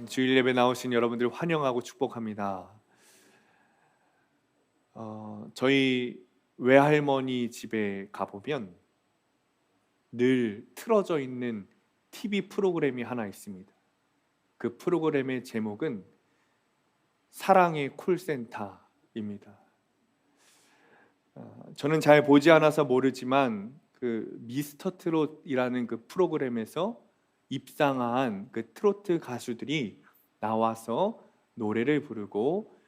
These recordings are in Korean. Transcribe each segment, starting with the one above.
주일 예배 나오신 여러분들 환영하고 축복합니다. 저희 외할머니 집에 가보면 늘 틀어져 있는 TV 프로그램이 하나 있습니다. 그 프로그램의 제목은 사랑의 콜센터입니다. 저는 잘 보지 않아서 모르지만 그 미스터 트롯이라는 그 프로그램에서 입상한 그 트로트 가수들이 나와서 노래를 부르고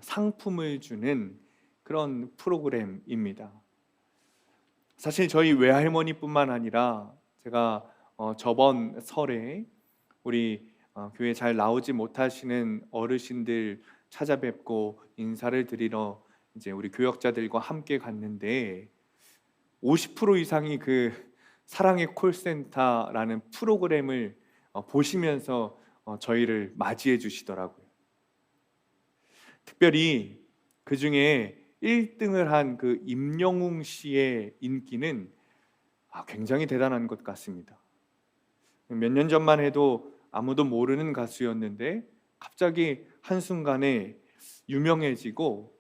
상품을 주는 그런 프로그램입니다. 사실 저희 외할머니뿐만 아니라 제가 저번 설에 우리 교회 잘 나오지 못하시는 어르신들 찾아뵙고 인사를 드리러 이제 우리 교역자들과 함께 갔는데 50% 이상이 그 사랑의 콜센터라는 프로그램을 보시면서 저희를 맞이해 주시더라고요. 특별히 그 중에 1등을 한 그 임영웅 씨의 인기는 굉장히 대단한 것 같습니다. 몇 년 전만 해도 아무도 모르는 가수였는데 갑자기 한순간에 유명해지고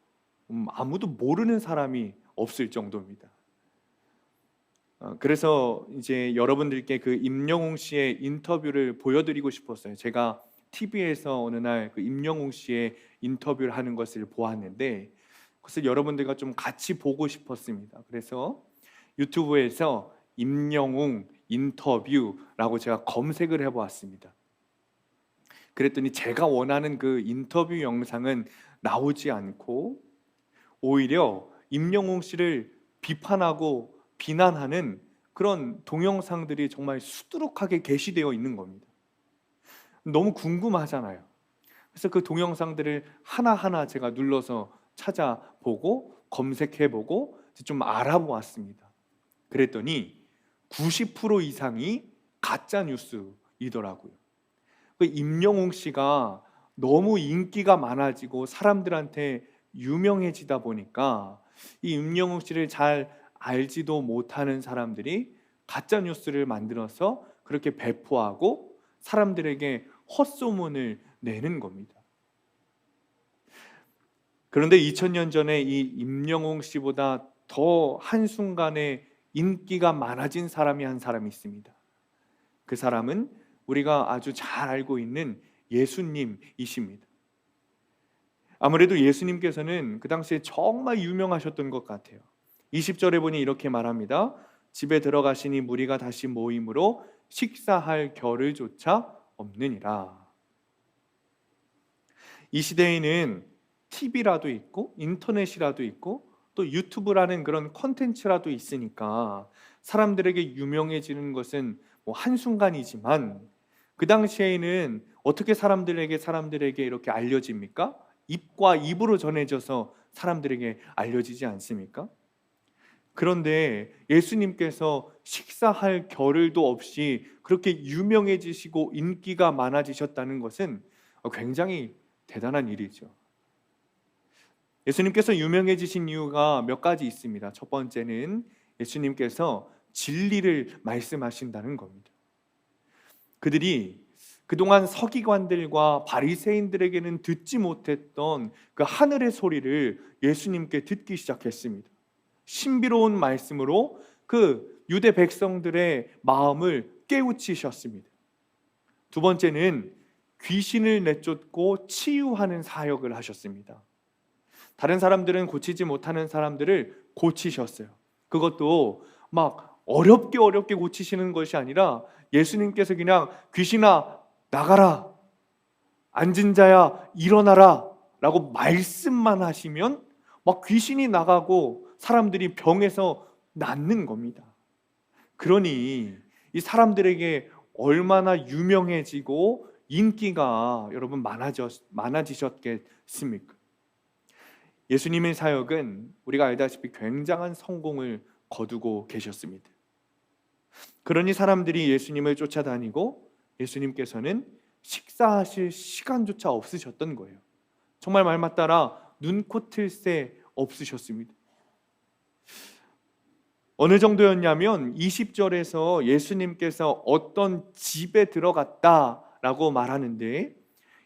아무도 모르는 사람이 없을 정도입니다. 그래서 이제 여러분들께 그 임영웅 씨의 인터뷰를 보여드리고 싶었어요. 제가 TV에서 어느 날 그 임영웅 씨의 인터뷰를 하는 것을 보았는데 그것을 여러분들과 좀 같이 보고 싶었습니다. 그래서 유튜브에서 임영웅 인터뷰라고 제가 검색을 해보았습니다. 그랬더니 제가 원하는 그 인터뷰 영상은 나오지 않고 오히려 임영웅 씨를 비판하고 비난하는 그런 동영상들이 정말 수두룩하게 게시되어 있는 겁니다. 너무 궁금하잖아요. 그래서 그 동영상들을 하나하나 제가 눌러서 찾아보고 검색해보고 좀 알아보았습니다. 그랬더니 90% 이상이 가짜 뉴스이더라고요. 그 임영웅 씨가 너무 인기가 많아지고 사람들한테 유명해지다 보니까 이 임영웅 씨를 잘 알지도 못하는 사람들이 가짜 뉴스를 만들어서 그렇게 배포하고 사람들에게 헛소문을 내는 겁니다. 그런데 2000년 전에 이 임영웅 씨보다 더 한순간에 인기가 많아진 사람이 한 사람이 있습니다. 그 사람은 우리가 아주 잘 알고 있는 예수님이십니다. 아무래도 예수님께서는 그 당시에 정말 유명하셨던 것 같아요. 20절에 보니 이렇게 말합니다. 집에 들어가시니 무리가 다시 모임으로 식사할 겨를조차 없느니라. 이 시대에는 TV라도 있고 인터넷이라도 있고 또 유튜브라는 그런 콘텐츠라도 있으니까 사람들에게 유명해지는 것은 뭐 한순간이지만 그 당시에는 어떻게 사람들에게 이렇게 알려집니까? 입과 입으로 전해져서 사람들에게 알려지지 않습니까? 그런데 예수님께서 식사할 겨를도 없이 그렇게 유명해지시고 인기가 많아지셨다는 것은 굉장히 대단한 일이죠. 예수님께서 유명해지신 이유가 몇 가지 있습니다. 첫 번째는 예수님께서 진리를 말씀하신다는 겁니다. 그들이 그동안 서기관들과 바리새인들에게는 듣지 못했던 그 하늘의 소리를 예수님께 듣기 시작했습니다. 신비로운 말씀으로 그 유대 백성들의 마음을 깨우치셨습니다. 두 번째는 귀신을 내쫓고 치유하는 사역을 하셨습니다. 다른 사람들은 고치지 못하는 사람들을 고치셨어요. 그것도 막 어렵게 고치시는 것이 아니라 예수님께서 그냥 귀신아 나가라, 앉은 자야 일어나라 라고 말씀만 하시면 막 귀신이 나가고 사람들이 병에서 낫는 겁니다. 그러니 이 사람들에게 얼마나 유명해지고 인기가 여러분 많아지셨겠습니까? 예수님의 사역은 우리가 알다시피 굉장한 성공을 거두고 계셨습니다. 그러니 사람들이 예수님을 쫓아다니고 예수님께서는 식사하실 시간조차 없으셨던 거예요. 정말 말 맞따라 눈코 틀 새 없으셨습니다. 어느 정도였냐면 20절에서 예수님께서 어떤 집에 들어갔다라고 말하는데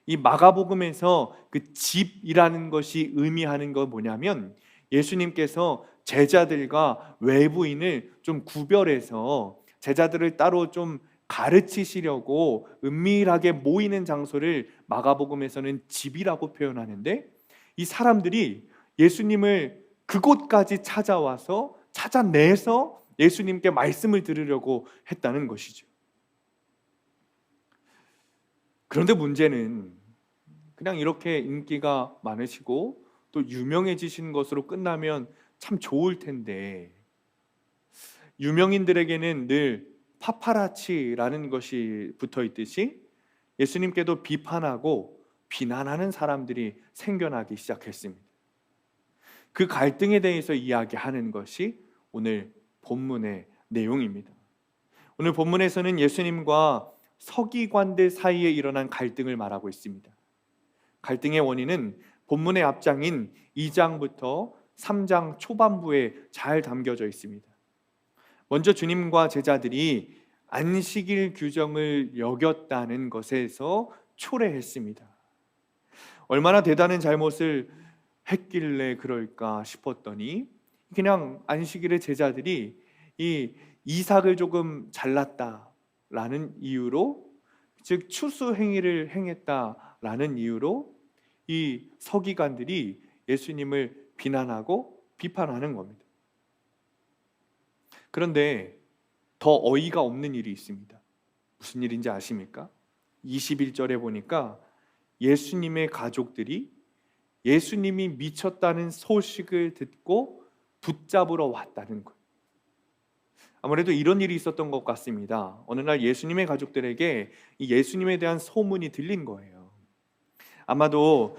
이 마가복음에서 그 집이라는 것이 의미하는 건 뭐냐면, 예수님께서 제자들과 외부인을 좀 구별해서 제자들을 따로 좀 가르치시려고 은밀하게 모이는 장소를 마가복음에서는 집이라고 표현하는데, 이 사람들이 예수님을 그곳까지 찾아와서 찾아내서 예수님께 말씀을 들으려고 했다는 것이죠. 그런데 문제는, 그냥 이렇게 인기가 많으시고 또 유명해지신 것으로 끝나면 참 좋을 텐데, 유명인들에게는 늘 파파라치라는 것이 붙어 있듯이 예수님께도 비판하고 비난하는 사람들이 생겨나기 시작했습니다. 그 갈등에 대해서 이야기하는 것이 오늘 본문의 내용입니다. 오늘 본문에서는 예수님과 서기관들 사이에 일어난 갈등을 말하고 있습니다. 갈등의 원인은 본문의 앞장인 2장부터 3장 초반부에 잘 담겨져 있습니다. 먼저 주님과 제자들이 안식일 규정을 여겼다는 것에서 초래했습니다. 얼마나 대단한 잘못을 했길래 그럴까 싶었더니, 그냥 안식일에 제자들이 이 이삭을 조금 잘랐다라는 이유로, 즉 추수 행위를 행했다라는 이유로 이 서기관들이 예수님을 비난하고 비판하는 겁니다. 그런데 더 어이가 없는 일이 있습니다. 무슨 일인지 아십니까? 21절에 보니까 예수님의 가족들이 예수님이 미쳤다는 소식을 듣고 붙잡으러 왔다는 것. 아무래도 이런 일이 있었던 것 같습니다. 어느 날 예수님의 가족들에게 이 예수님에 대한 소문이 들린 거예요. 아마도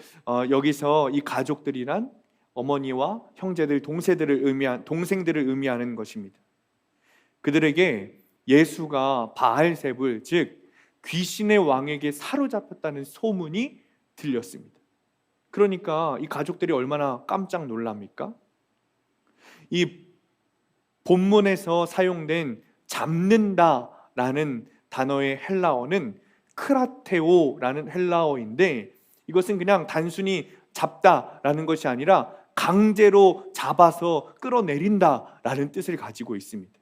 여기서 이 가족들이란 어머니와 형제들, 동생들을 의미하는 것입니다. 그들에게 예수가 바알세불, 즉 귀신의 왕에게 사로잡혔다는 소문이 들렸습니다. 그러니까 이 가족들이 얼마나 깜짝 놀랍니까? 이 본문에서 사용된 잡는다라는 단어의 헬라어는 크라테오라는 헬라어인데, 이것은 그냥 단순히 잡다라는 것이 아니라 강제로 잡아서 끌어내린다라는 뜻을 가지고 있습니다.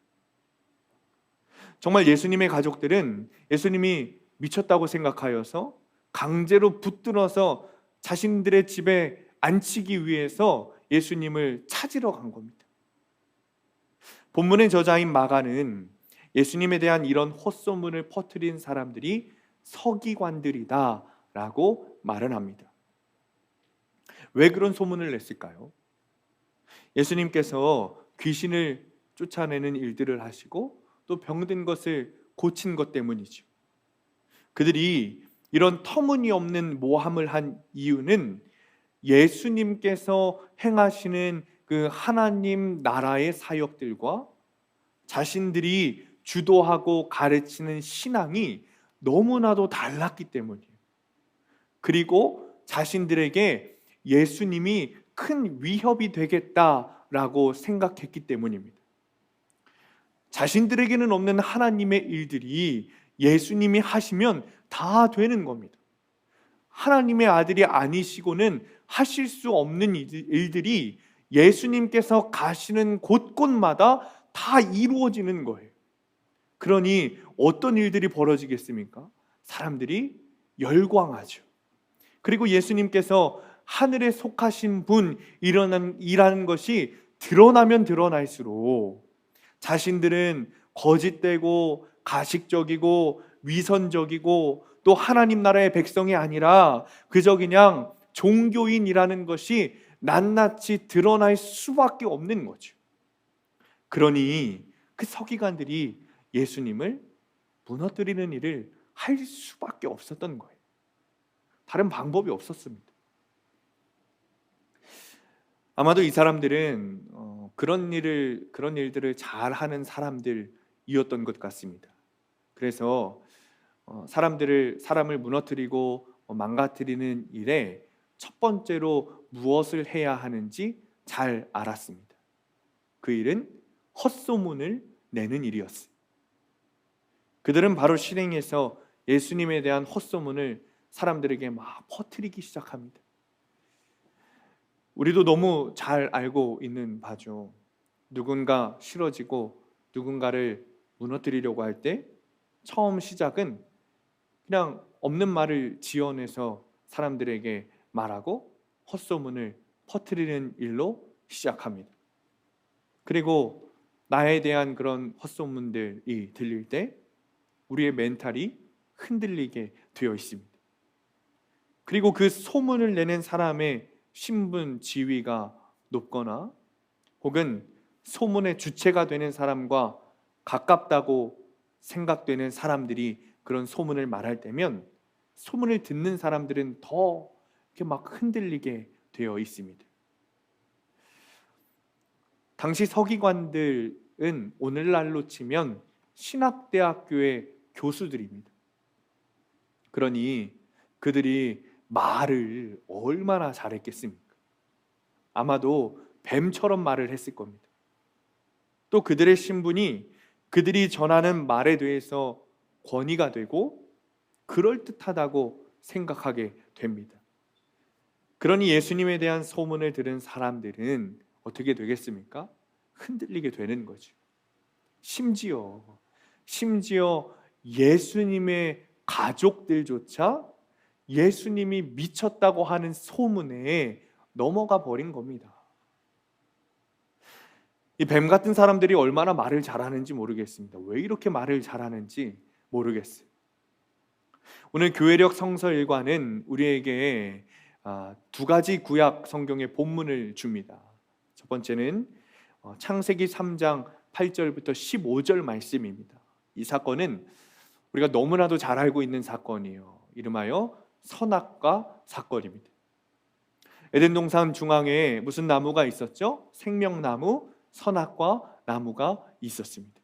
정말 예수님의 가족들은 예수님이 미쳤다고 생각하여서 강제로 붙들어서 자신들의 집에 앉히기 위해서 예수님을 찾으러 간 겁니다. 본문의 저자인 마가는 예수님에 대한 이런 헛소문을 퍼뜨린 사람들이 서기관들이다 라고 말을 합니다. 왜 그런 소문을 냈을까요? 예수님께서 귀신을 쫓아내는 일들을 하시고 또 병든 것을 고친 것 때문이죠. 그들이 이런 터무니없는 모함을 한 이유는 예수님께서 행하시는 그 하나님 나라의 사역들과 자신들이 주도하고 가르치는 신앙이 너무나도 달랐기 때문이에요. 그리고 자신들에게 예수님이 큰 위협이 되겠다라고 생각했기 때문입니다. 자신들에게는 없는 하나님의 일들이 예수님이 하시면 다 되는 겁니다. 하나님의 아들이 아니시고는 하실 수 없는 일들이 예수님께서 가시는 곳곳마다 다 이루어지는 거예요. 그러니 어떤 일들이 벌어지겠습니까? 사람들이 열광하죠. 그리고 예수님께서 하늘에 속하신 분이라는 것이 드러나면 드러날수록 자신들은 거짓되고 가식적이고 위선적이고 또 하나님 나라의 백성이 아니라 그저 그냥 종교인이라는 것이 낱낱이 드러날 수밖에 없는 거죠. 그러니 그 서기관들이 예수님을 무너뜨리는 일을 할 수밖에 없었던 거예요. 다른 방법이 없었습니다. 아마도 이 사람들은 그런 일들을 잘하는 사람들이었던 것 같습니다. 그래서 사람을 무너뜨리고 망가뜨리는 일에 첫 번째로 무엇을 해야 하는지 잘 알았습니다. 그 일은 헛소문을 내는 일이었어요. 그들은 바로 실행해서 예수님에 대한 헛소문을 사람들에게 막 퍼뜨리기 시작합니다. 우리도 너무 잘 알고 있는 바죠. 누군가 싫어지고 누군가를 무너뜨리려고 할 때 처음 시작은 그냥 없는 말을 지어내서 사람들에게 말하고 헛소문을 퍼뜨리는 일로 시작합니다. 그리고 나에 대한 그런 헛소문들이 들릴 때 우리의 멘탈이 흔들리게 되어 있습니다. 그리고 그 소문을 내는 사람의 신분, 지위가 높거나 혹은 소문의 주체가 되는 사람과 가깝다고 생각되는 사람들이 그런 소문을 말할 때면 소문을 듣는 사람들은 더 이렇게 막 흔들리게 되어 있습니다. 당시 서기관들은 오늘날로 치면 신학대학교의 교수들입니다. 그러니 그들이 말을 얼마나 잘했겠습니까? 아마도 뱀처럼 말을 했을 겁니다. 또 그들의 신분이 그들이 전하는 말에 대해서 권위가 되고 그럴듯하다고 생각하게 됩니다. 그러니 예수님에 대한 소문을 들은 사람들은 어떻게 되겠습니까? 흔들리게 되는 거죠. 심지어 예수님의 가족들조차 예수님이 미쳤다고 하는 소문에 넘어가 버린 겁니다. 이 뱀 같은 사람들이 얼마나 말을 잘하는지 모르겠습니다. 왜 이렇게 말을 잘하는지 모르겠어요. 오늘 교회력 성서 1과는 우리에게 두 가지 구약 성경의 본문을 줍니다. 첫 번째는 창세기 3장 8절부터 15절 말씀입니다. 이 사건은 우리가 너무나도 잘 알고 있는 사건이에요. 이름하여 선악과 사건입니다. 에덴 동산 중앙에 무슨 나무가 있었죠? 생명나무, 선악과 나무가 있었습니다.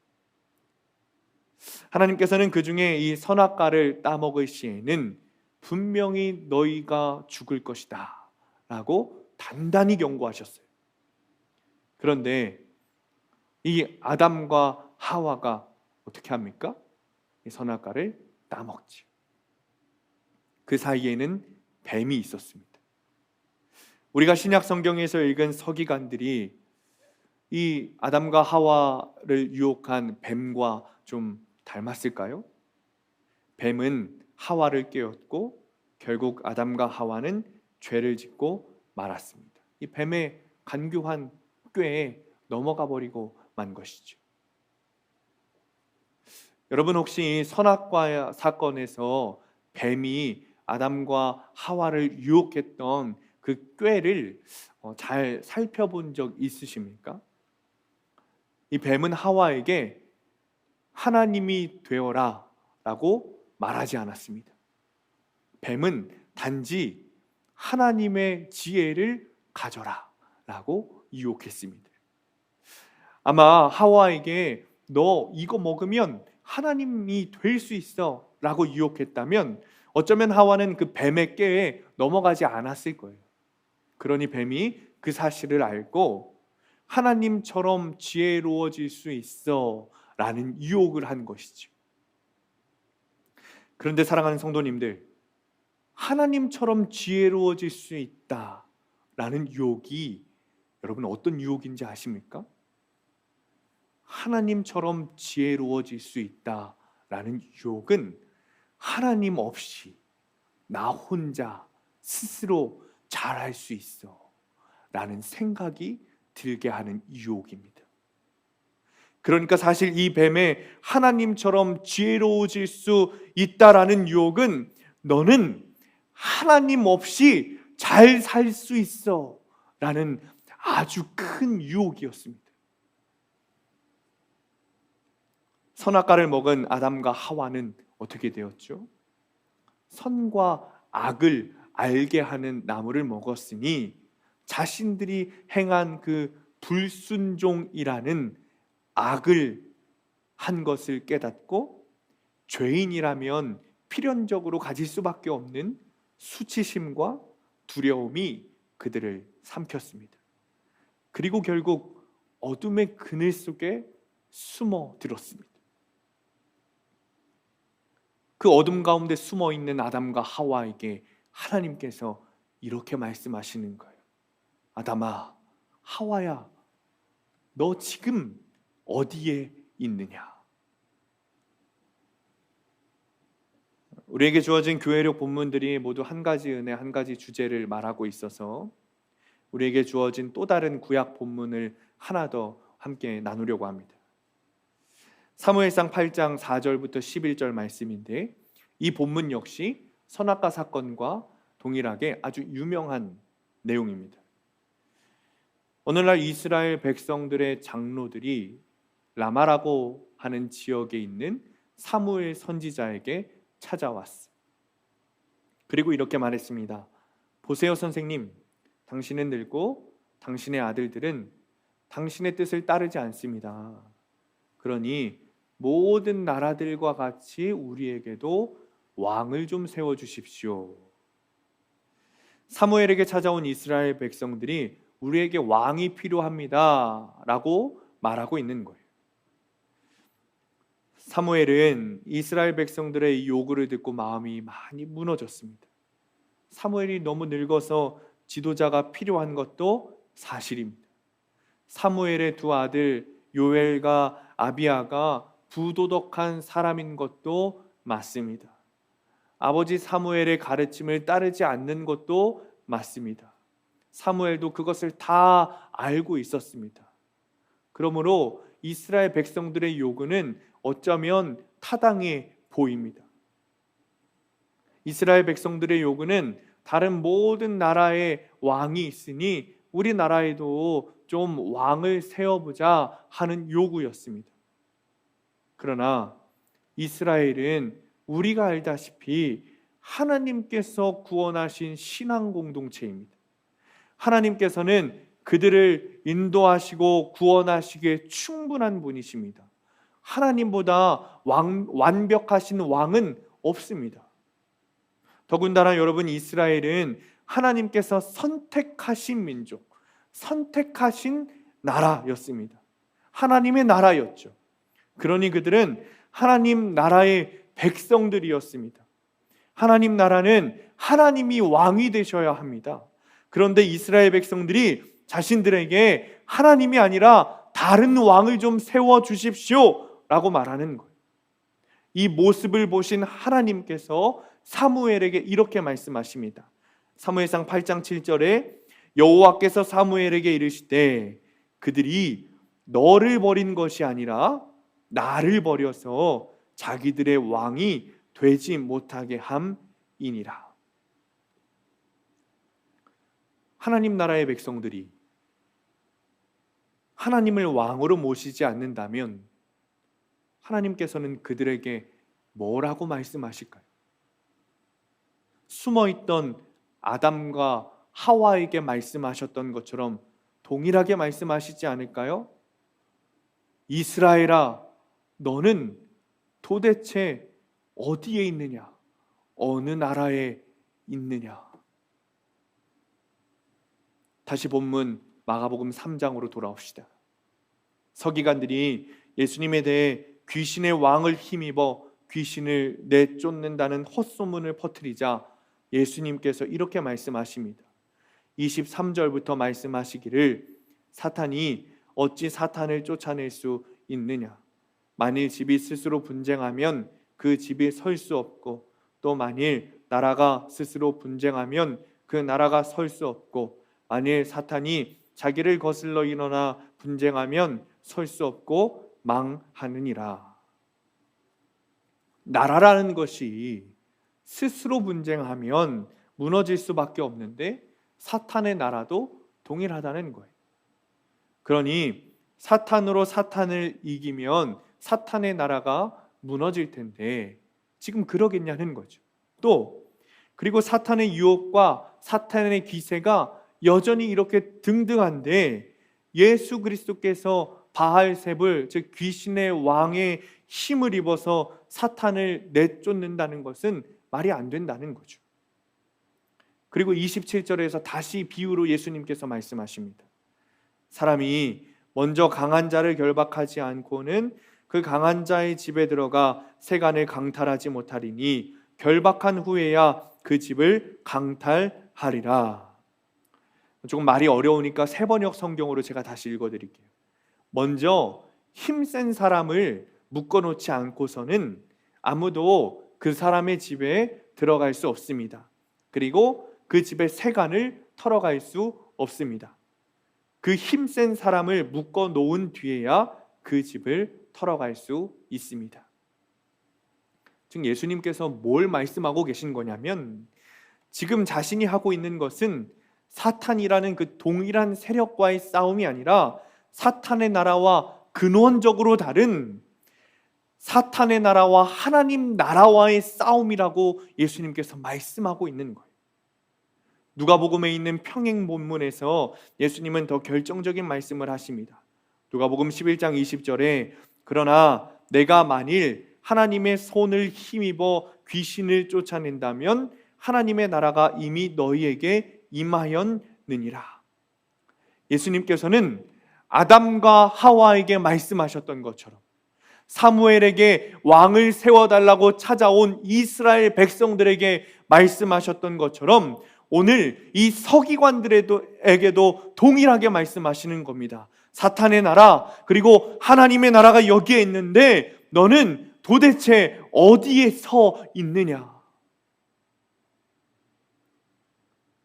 하나님께서는 그 중에 이 선악과를 따먹을 시에는 분명히 너희가 죽을 것이다 라고 단단히 경고하셨어요. 그런데 이 아담과 하와가 어떻게 합니까? 이 선악과를 따먹지. 그 사이에는 뱀이 있었습니다. 우리가 신약 성경에서 읽은 서기관들이 이 아담과 하와를 유혹한 뱀과 좀 닮았을까요? 뱀은 하와를 깨웠고 결국 아담과 하와는 죄를 짓고 말았습니다. 이 뱀의 간교한 꾀에 넘어가 버리고 만 것이죠. 여러분 혹시 선악과 사건에서 뱀이 아담과 하와를 유혹했던 그 꾀를 잘 살펴본 적 있으십니까? 이 뱀은 하와에게 하나님이 되어라 라고 말하지 않았습니다. 뱀은 단지 하나님의 지혜를 가져라 라고 유혹했습니다. 아마 하와에게 너 이거 먹으면 하나님이 될 수 있어 라고 유혹했다면 어쩌면 하와는 그 뱀의 꾀에 넘어가지 않았을 거예요. 그러니 뱀이 그 사실을 알고 하나님처럼 지혜로워질 수 있어 라는 유혹을 한 것이죠. 그런데 사랑하는 성도님들, 하나님처럼 지혜로워질 수 있다 라는 유혹이 여러분 어떤 유혹인지 아십니까? 하나님처럼 지혜로워질 수 있다 라는 유혹은 하나님 없이 나 혼자 스스로 잘할 수 있어 라는 생각이 들게 하는 유혹입니다. 그러니까 사실 이 뱀의 하나님처럼 지혜로워질 수 있다라는 유혹은 너는 하나님 없이 잘 살 수 있어 라는 아주 큰 유혹이었습니다. 선악과를 먹은 아담과 하와는 어떻게 되었죠? 선과 악을 알게 하는 나무를 먹었으니 자신들이 행한 그 불순종이라는 악을 한 것을 깨닫고 죄인이라면 필연적으로 가질 수밖에 없는 수치심과 두려움이 그들을 삼켰습니다. 그리고 결국 어둠의 그늘 속에 숨어 들었습니다. 그 어둠 가운데 숨어 있는 아담과 하와에게 하나님께서 이렇게 말씀하시는 거예요. 아담아, 하와야, 너 지금 어디에 있느냐? 우리에게 주어진 교회력 본문들이 모두 한 가지 은혜, 한 가지 주제를 말하고 있어서 우리에게 주어진 또 다른 구약 본문을 하나 더 함께 나누려고 합니다. 사무엘상 8장 4절부터 11절 말씀인데, 이 본문 역시 선악과 사건과 동일하게 아주 유명한 내용입니다. 오늘날 이스라엘 백성들의 장로들이 라마라고 하는 지역에 있는 사무엘 선지자에게 찾아왔어. 그리고 이렇게 말했습니다. 보세요, 선생님, 당신은 늙고 당신의 아들들은 당신의 뜻을 따르지 않습니다. 그러니 모든 나라들과 같이 우리에게도 왕을 좀 세워주십시오. 사무엘에게 찾아온 이스라엘 백성들이 우리에게 왕이 필요합니다 라고 말하고 있는 거예요. 사무엘은 이스라엘 백성들의 이 요구를 듣고 마음이 많이 무너졌습니다. 사무엘이 너무 늙어서 지도자가 필요한 것도 사실입니다. 사무엘의 두 아들 요엘과 아비야가 부도덕한 사람인 것도 맞습니다. 아버지 사무엘의 가르침을 따르지 않는 것도 맞습니다. 사무엘도 그것을 다 알고 있었습니다. 그러므로 이스라엘 백성들의 요구는 어쩌면 타당해 보입니다. 이스라엘 백성들의 요구는 다른 모든 나라에 왕이 있으니 우리나라에도 좀 왕을 세워보자 하는 요구였습니다. 그러나 이스라엘은 우리가 알다시피 하나님께서 구원하신 신앙 공동체입니다. 하나님께서는 그들을 인도하시고 구원하시기에 충분한 분이십니다. 하나님보다 완벽하신 왕은 없습니다. 더군다나 여러분, 이스라엘은 하나님께서 선택하신 민족, 선택하신 나라였습니다. 하나님의 나라였죠. 그러니 그들은 하나님 나라의 백성들이었습니다. 하나님 나라는 하나님이 왕이 되셔야 합니다. 그런데 이스라엘 백성들이 자신들에게 하나님이 아니라 다른 왕을 좀 세워주십시오 라고 말하는 거예요. 이 모습을 보신 하나님께서 사무엘에게 이렇게 말씀하십니다. 사무엘상 8장 7절에 여호와께서 사무엘에게 이르시되 그들이 너를 버린 것이 아니라 나를 버려서 자기들의 왕이 되지 못하게 함이니라. 하나님 나라의 백성들이 하나님을 왕으로 모시지 않는다면 하나님께서는 그들에게 뭐라고 말씀하실까요? 숨어있던 아담과 하와에게 말씀하셨던 것처럼 동일하게 말씀하시지 않을까요? 이스라엘아, 너는 도대체 어디에 있느냐? 어느 나라에 있느냐? 다시 본문 마가복음 3장으로 돌아옵시다. 서기관들이 예수님에 대해 귀신의 왕을 힘입어 귀신을 내쫓는다는 헛소문을 퍼뜨리자 예수님께서 이렇게 말씀하십니다. 23절부터 말씀하시기를 사탄이 어찌 사탄을 쫓아낼 수 있느냐? 만일 집이 스스로 분쟁하면 그 집이 설 수 없고, 또 만일 나라가 스스로 분쟁하면 그 나라가 설 수 없고, 만일 사탄이 자기를 거슬러 일어나 분쟁하면 설 수 없고 망하느니라. 나라라는 것이 스스로 분쟁하면 무너질 수밖에 없는데 사탄의 나라도 동일하다는 거예요. 그러니 사탄으로 사탄을 이기면 사탄의 나라가 무너질 텐데 지금 그러겠냐는 거죠. 또 그리고 사탄의 유혹과 사탄의 기세가 여전히 이렇게 등등한데 예수 그리스도께서 바알세불, 즉 귀신의 왕의 힘을 입어서 사탄을 내쫓는다는 것은 말이 안 된다는 거죠. 그리고 27절에서 다시 비유로 예수님께서 말씀하십니다. 사람이 먼저 강한 자를 결박하지 않고는 그 강한 자의 집에 들어가 세간을 강탈하지 못하리니 결박한 후에야 그 집을 강탈하리라. 조금 말이 어려우니까 세번역 성경으로 제가 다시 읽어드릴게요. 먼저 힘센 사람을 묶어놓지 않고서는 아무도 그 사람의 집에 들어갈 수 없습니다. 그리고 그 집의 세간을 털어갈 수 없습니다. 그 힘센 사람을 묶어놓은 뒤에야 그 집을 털어갈 수 있습니다. 즉 예수님께서 뭘 말씀하고 계신 거냐면, 지금 자신이 하고 있는 것은 사탄이라는 그 동일한 세력과의 싸움이 아니라 사탄의 나라와 근원적으로 다른 사탄의 나라와 하나님 나라와의 싸움이라고 예수님께서 말씀하고 있는 거예요. 누가복음에 있는 평행 본문에서 예수님은 더 결정적인 말씀을 하십니다. 누가복음 11장 20절에 그러나 내가 만일 하나님의 손을 힘입어 귀신을 쫓아낸다면 하나님의 나라가 이미 너희에게 임하였느니라. 예수님께서는 아담과 하와에게 말씀하셨던 것처럼 사무엘에게 왕을 세워달라고 찾아온 이스라엘 백성들에게 말씀하셨던 것처럼 오늘 이 서기관들에게도 동일하게 말씀하시는 겁니다. 사탄의 나라 그리고 하나님의 나라가 여기에 있는데 너는 도대체 어디에 서 있느냐?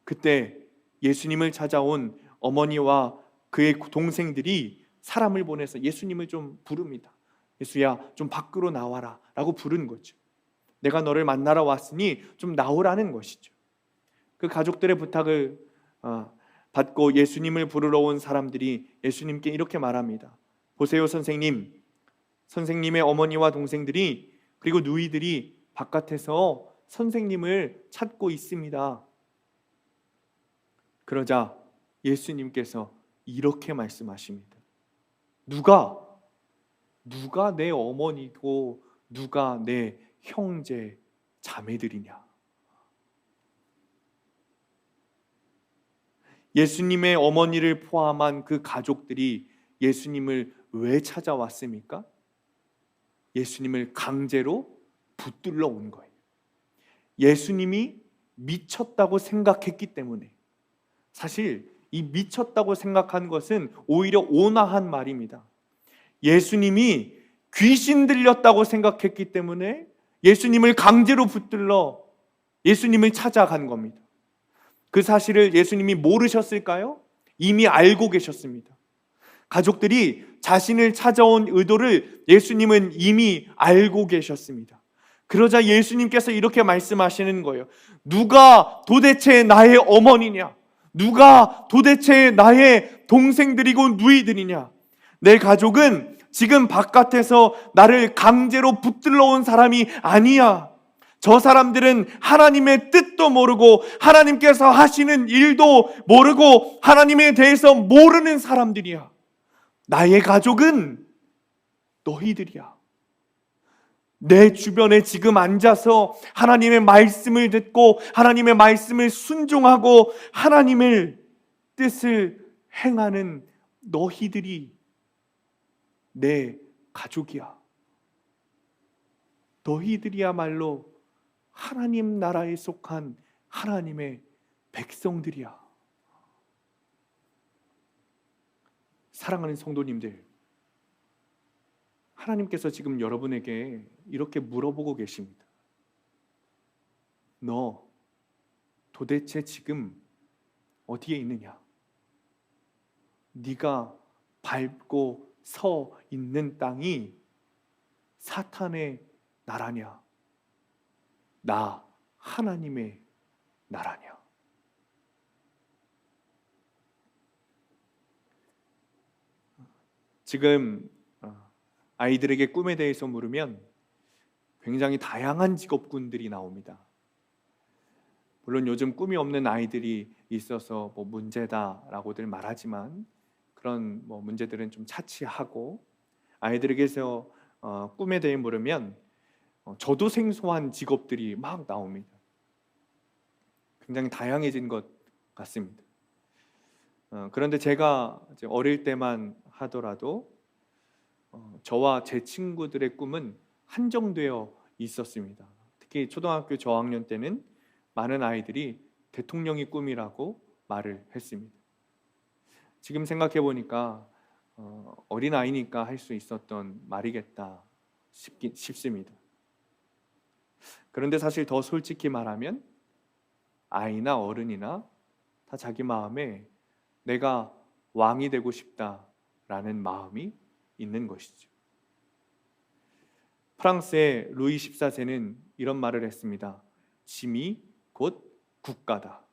그때 예수님을 찾아온 어머니와 그의 동생들이 사람을 보내서 예수님을 좀 부릅니다. 예수야, 좀 밖으로 나와라 라고 부른 거죠. 내가 너를 만나러 왔으니 좀 나오라는 것이죠. 그 가족들의 부탁을 받고 예수님을 부르러 온 사람들이 예수님께 이렇게 말합니다. 보세요 선생님, 선생님의 어머니와 동생들이 그리고 누이들이 바깥에서 선생님을 찾고 있습니다. 그러자 예수님께서 이렇게 말씀하십니다. 누가 내 어머니고 누가 내 형제 자매들이냐? 예수님의 어머니를 포함한 그 가족들이 예수님을 왜 찾아왔습니까? 예수님을 강제로 붙들러 온 거예요. 예수님이 미쳤다고 생각했기 때문에. 사실 이 미쳤다고 생각한 것은 오히려 온화한 말입니다. 예수님이 귀신 들렸다고 생각했기 때문에 예수님을 강제로 붙들러 예수님을 찾아간 겁니다. 그 사실을 예수님이 모르셨을까요? 이미 알고 계셨습니다. 가족들이 자신을 찾아온 의도를 예수님은 이미 알고 계셨습니다. 그러자 예수님께서 이렇게 말씀하시는 거예요. 누가 도대체 나의 어머니냐? 누가 도대체 나의 동생들이고 누이들이냐? 내 가족은 지금 바깥에서 나를 강제로 붙들러 온 사람이 아니야. 저 사람들은 하나님의 뜻도 모르고 하나님께서 하시는 일도 모르고 하나님에 대해서 모르는 사람들이야. 나의 가족은 너희들이야. 내 주변에 지금 앉아서 하나님의 말씀을 듣고 하나님의 말씀을 순종하고 하나님의 뜻을 행하는 너희들이 내 가족이야. 너희들이야말로 하나님 나라에 속한 하나님의 백성들이야. 사랑하는 성도님들, 하나님께서 지금 여러분에게 이렇게 물어보고 계십니다. 너 도대체 지금 어디에 있느냐? 네가 밟고 서 있는 땅이 사탄의 나라냐? 나 하나님의 나라냐? 지금 아이들에게 꿈에 대해서 물으면 굉장히 다양한 직업군들이 나옵니다. 물론 요즘 꿈이 없는 아이들이 있어서 문제다라고들 말하지만 그런 문제들은 좀 차치하고 아이들에게서 꿈에 대해 물으면 저도 생소한 직업들이 막 나옵니다. 굉장히 다양해진 것 같습니다. 그런데 제가 어릴 때만 하더라도 저와 제 친구들의 꿈은 한정되어 있었습니다. 특히 초등학교 저학년 때는 많은 아이들이 대통령이 꿈이라고 말을 했습니다. 지금 생각해 보니까 어린 아이니까 할 수 있었던 말이겠다 싶습니다. 그런데 사실 더 솔직히 말하면 아이나 어른이나 다 자기 마음에 내가 왕이 되고 싶다라는 마음이 있는 것이죠. 프랑스의 루이 14세는 이런 말을 했습니다. 짐이 곧 국가다.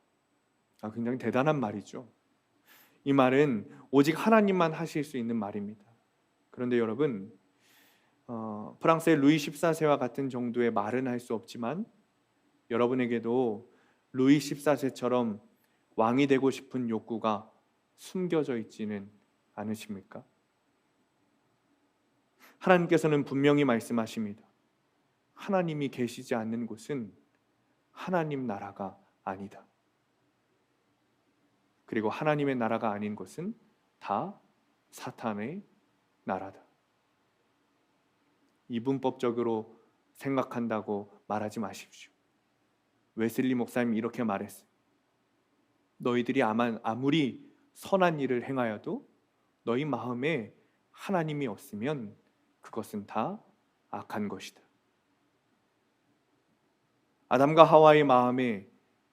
굉장히 대단한 말이죠. 이 말은 오직 하나님만 하실 수 있는 말입니다. 그런데 여러분, 프랑스의 루이 14세와 같은 정도의 말은 할 수 없지만 여러분에게도 루이 14세처럼 왕이 되고 싶은 욕구가 숨겨져 있지는 않으십니까? 하나님께서는 분명히 말씀하십니다. 하나님이 계시지 않는 곳은 하나님 나라가 아니다. 그리고 하나님의 나라가 아닌 것은 다 사탄의 나라다. 이분법적으로 생각한다고 말하지 마십시오. 웨슬리 목사님이 이렇게 말했어요. 너희들이 아무리 선한 일을 행하여도 너희 마음에 하나님이 없으면 그것은 다 악한 것이다. 아담과 하와의 마음에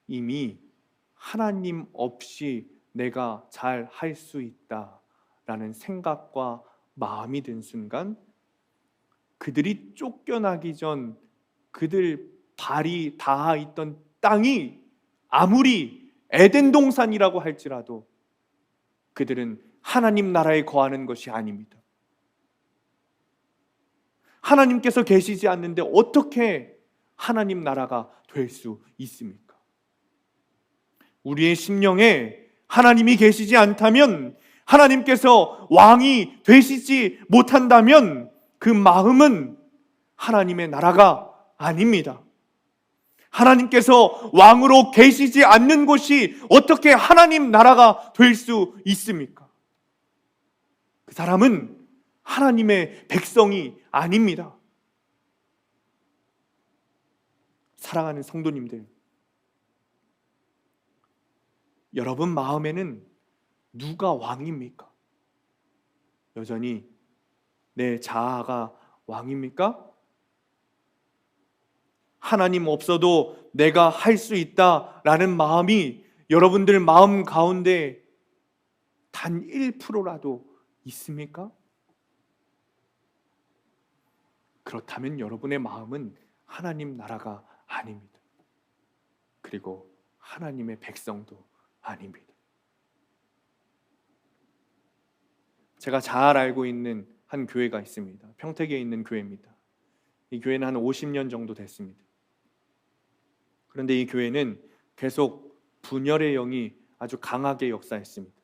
이미 하나님 없이 내가 잘 할 수 있다라는 생각과 마음이 든 순간 그들이 쫓겨나기 전 그들 발이 닿아 있던 땅이 아무리 에덴 동산이라고 할지라도 그들은 하나님 나라에 거하는 것이 아닙니다. 하나님께서 계시지 않는데 어떻게 하나님 나라가 될 수 있습니까? 우리의 심령에 하나님이 계시지 않다면, 하나님께서 왕이 되시지 못한다면 그 마음은 하나님의 나라가 아닙니다. 하나님께서 왕으로 계시지 않는 곳이 어떻게 하나님 나라가 될 수 있습니까? 그 사람은 하나님의 백성이 아닙니다. 사랑하는 성도님들, 여러분 마음에는 누가 왕입니까? 여전히 내 자아가 왕입니까? 하나님 없어도 내가 할 수 있다라는 마음이 여러분들 마음 가운데 단 1%라도 있습니까? 그렇다면 여러분의 마음은 하나님 나라가 아닙니다. 그리고 하나님의 백성도 아닙니다. 제가 잘 알고 있는 한 교회가 있습니다. 평택에 있는 교회입니다. 이 교회는 한 50년 정도 됐습니다. 그런데 이 교회는 계속 분열의 영이 아주 강하게 역사했습니다.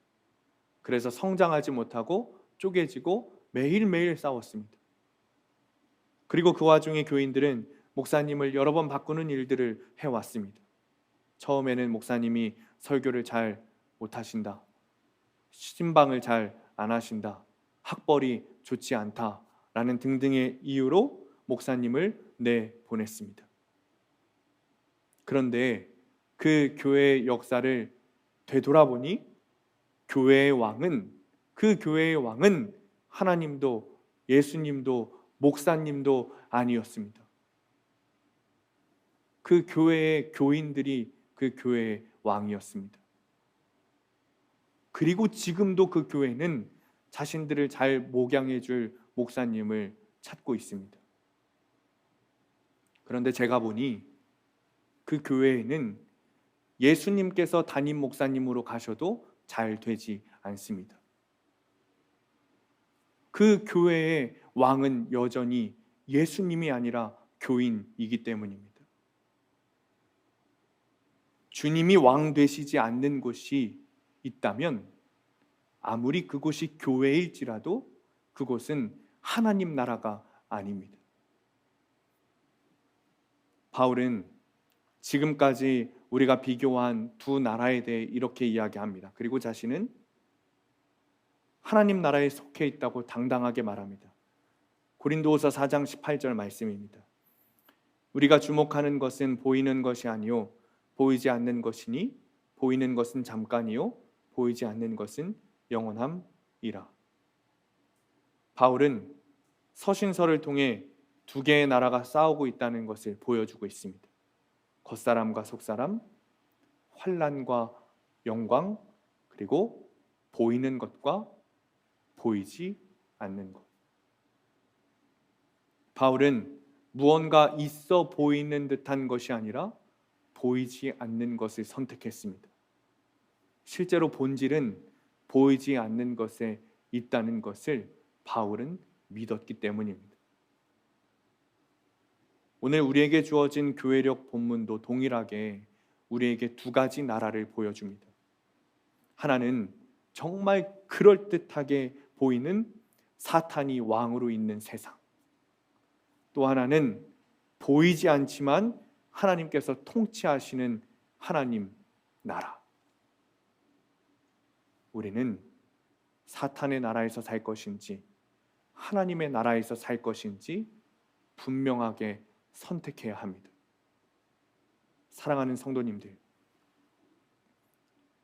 그래서 성장하지 못하고 쪼개지고 매일매일 싸웠습니다. 그리고 그 와중에 교인들은 목사님을 여러 번 바꾸는 일들을 해왔습니다. 처음에는 목사님이 설교를 잘 못하신다, 신방을 잘 안 하신다, 학벌이 좋지 않다라는 등등의 이유로 목사님을 내보냈습니다. 그런데 그 교회의 역사를 되돌아보니 그 교회의 왕은 하나님도 예수님도 목사님도 아니었습니다. 그 교회의 교인들이 그 교회의 왕이었습니다. 그리고 지금도 그 교회는 자신들을 잘 목양해 줄 목사님을 찾고 있습니다. 그런데 제가 보니 그 교회에는 예수님께서 담임 목사님으로 가셔도 잘 되지 않습니다. 그 교회의 왕은 여전히 예수님이 아니라 교인이기 때문입니다. 주님이 왕 되시지 않는 곳이 있다면 아무리 그곳이 교회일지라도 그곳은 하나님 나라가 아닙니다. 바울은 지금까지 우리가 비교한 두 나라에 대해 이렇게 이야기합니다. 그리고 자신은 하나님 나라에 속해 있다고 당당하게 말합니다. 고린도후서 4장 18절 말씀입니다. 우리가 주목하는 것은 보이는 것이 아니요 보이지 않는 것이니 보이는 것은 잠깐이요 보이지 않는 것은 영원함이라. 바울은 서신서를 통해 두 개의 나라가 싸우고 있다는 것을 보여주고 있습니다. 겉사람과 속사람, 환난과 영광, 그리고 보이는 것과 보이지 않는 것. 바울은 무언가 있어 보이는 듯한 것이 아니라 보이지 않는 것을 선택했습니다. 실제로 본질은 보이지 않는 것에 있다는 것을 바울은 믿었기 때문입니다. 오늘 우리에게 주어진 교회력 본문도 동일하게 우리에게 두 가지 나라를 보여줍니다. 하나는 정말 그럴듯하게 보이는 사탄이 왕으로 있는 세상, 또 하나는 보이지 않지만 하나님께서 통치하시는 하나님 나라. 우리는 사탄의 나라에서 살 것인지 하나님의 나라에서 살 것인지 분명하게 선택해야 합니다. 사랑하는 성도님들,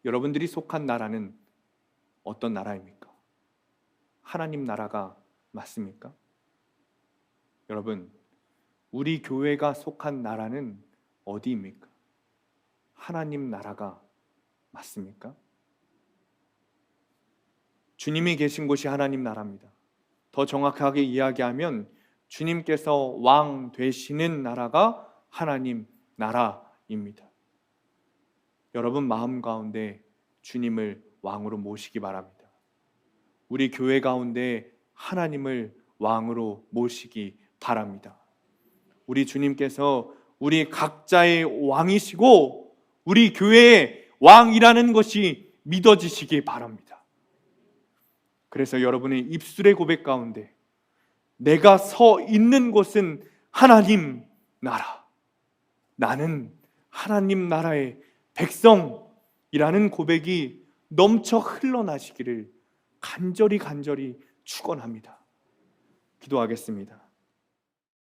여러분들이 속한 나라는 어떤 나라입니까? 하나님 나라가 맞습니까? 여러분, 우리 교회가 속한 나라는 어디입니까? 하나님 나라가 맞습니까? 주님이 계신 곳이 하나님 나라입니다. 더 정확하게 이야기하면 주님께서 왕 되시는 나라가 하나님 나라입니다. 여러분 마음 가운데 주님을 왕으로 모시기 바랍니다. 우리 교회 가운데 하나님을 왕으로 모시기 바랍니다. 우리 주님께서 우리 각자의 왕이시고 우리 교회의 왕이라는 것이 믿어지시기 바랍니다. 그래서 여러분의 입술의 고백 가운데 내가 서 있는 곳은 하나님 나라, 나는 하나님 나라의 백성이라는 고백이 넘쳐 흘러나시기를 간절히 축원합니다. 기도하겠습니다.